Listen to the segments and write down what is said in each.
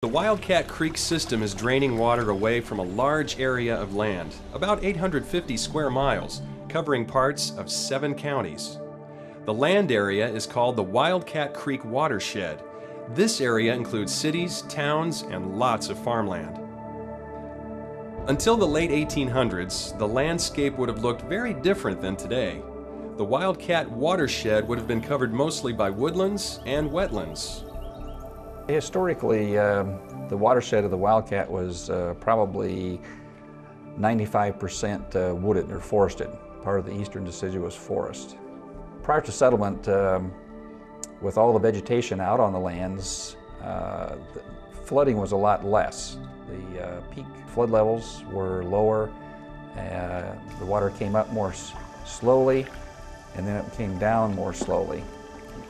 The Wildcat Creek system is draining water away from a large area of land, about 850 square miles, covering parts of 7 counties. The land area is called the Wildcat Creek Watershed. This area includes cities, towns, and lots of farmland. Until the late 1800s, the landscape would have looked very different than today. The Wildcat Watershed would have been covered mostly by woodlands and wetlands. Historically, the watershed of the Wildcat was probably 95% wooded or forested, part of the eastern deciduous forest. Prior to settlement, with all the vegetation out on the lands, the flooding was a lot less. The peak flood levels were lower, the water came up more slowly, and then it came down more slowly.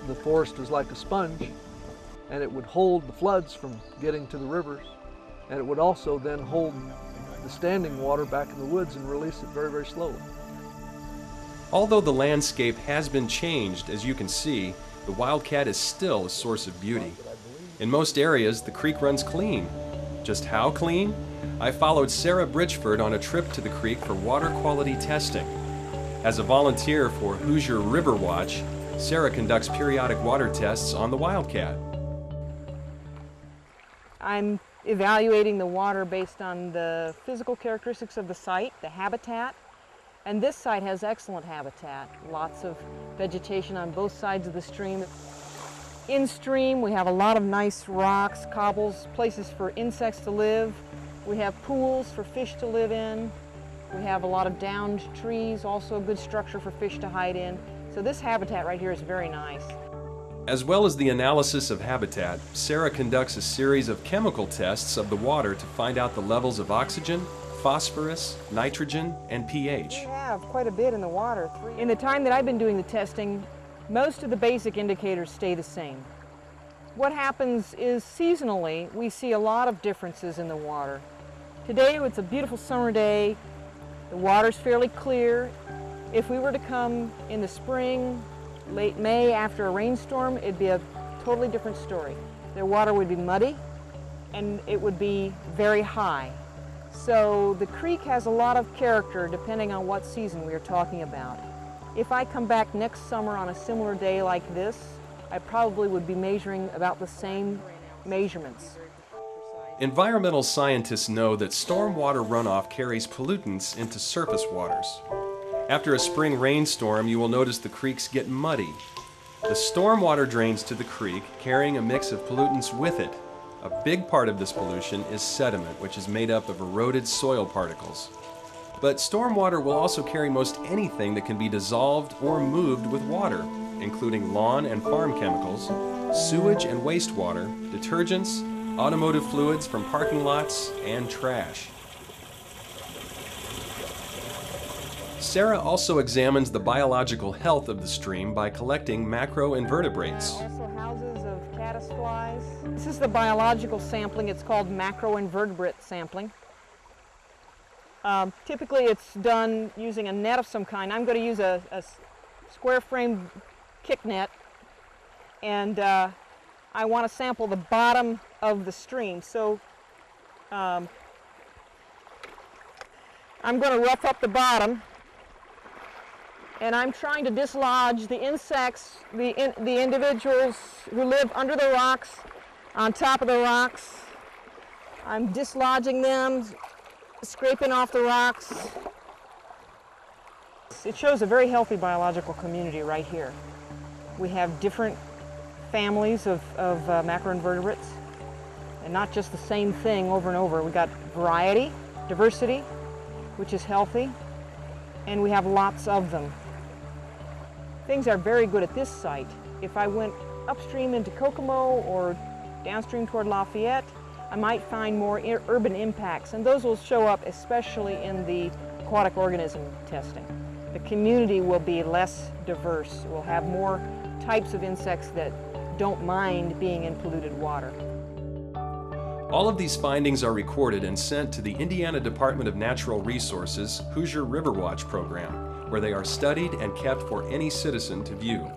The forest is like a sponge, and it would hold the floods from getting to the rivers, and it would also then hold the standing water back in the woods and release it very, very slowly. Although the landscape has been changed, as you can see, the Wildcat is still a source of beauty. In most areas, the creek runs clean. Just how clean? I followed Sarah Bridgeford on a trip to the creek for water quality testing. As a volunteer for Hoosier River Watch, Sarah conducts periodic water tests on the Wildcat. I'm evaluating the water based on the physical characteristics of the site, the habitat, and this site has excellent habitat. Lots of vegetation on both sides of the stream. In stream, we have a lot of nice rocks, cobbles, places for insects to live. We have pools for fish to live in. We have a lot of downed trees, also a good structure for fish to hide in. So this habitat right here is very nice. As well as the analysis of habitat, Sarah conducts a series of chemical tests of the water to find out the levels of oxygen, phosphorus, nitrogen, and pH. We have quite a bit in the water. In the time that I've been doing the testing, most of the basic indicators stay the same. What happens is seasonally, we see a lot of differences in the water. Today, it's a beautiful summer day. The water's fairly clear. If we were to come in the spring, late May after a rainstorm, it'd be a totally different story. The water would be muddy and it would be very high. So the creek has a lot of character depending on what season we are talking about. If I come back next summer on a similar day like this, I probably would be measuring about the same measurements. Environmental scientists know that stormwater runoff carries pollutants into surface waters. After a spring rainstorm, you will notice the creeks get muddy. The stormwater drains to the creek, carrying a mix of pollutants with it. A big part of this pollution is sediment, which is made up of eroded soil particles. But stormwater will also carry most anything that can be dissolved or moved with water, including lawn and farm chemicals, sewage and wastewater, detergents, automotive fluids from parking lots, and trash. Sarah also examines the biological health of the stream by collecting macroinvertebrates. Also houses of caddisflies. This is the biological sampling. It's called macroinvertebrate sampling. Typically it's done using a net of some kind. I'm going to use a square frame kick net, and I want to sample the bottom of the stream. So I'm going to rough up the bottom, and I'm trying to dislodge the insects, the individuals who live under the rocks, on top of the rocks. I'm dislodging them, scraping off the rocks. It shows a very healthy biological community right here. We have different families of macroinvertebrates, and not just the same thing over and over. We got variety, diversity, which is healthy, and we have lots of them. Things are very good at this site. If I went upstream into Kokomo or downstream toward Lafayette, I might find more urban impacts, and those will show up especially in the aquatic organism testing. The community will be less diverse. We'll have more types of insects that don't mind being in polluted water. All of these findings are recorded and sent to the Indiana Department of Natural Resources Hoosier River Watch program, where they are studied and kept for any citizen to view.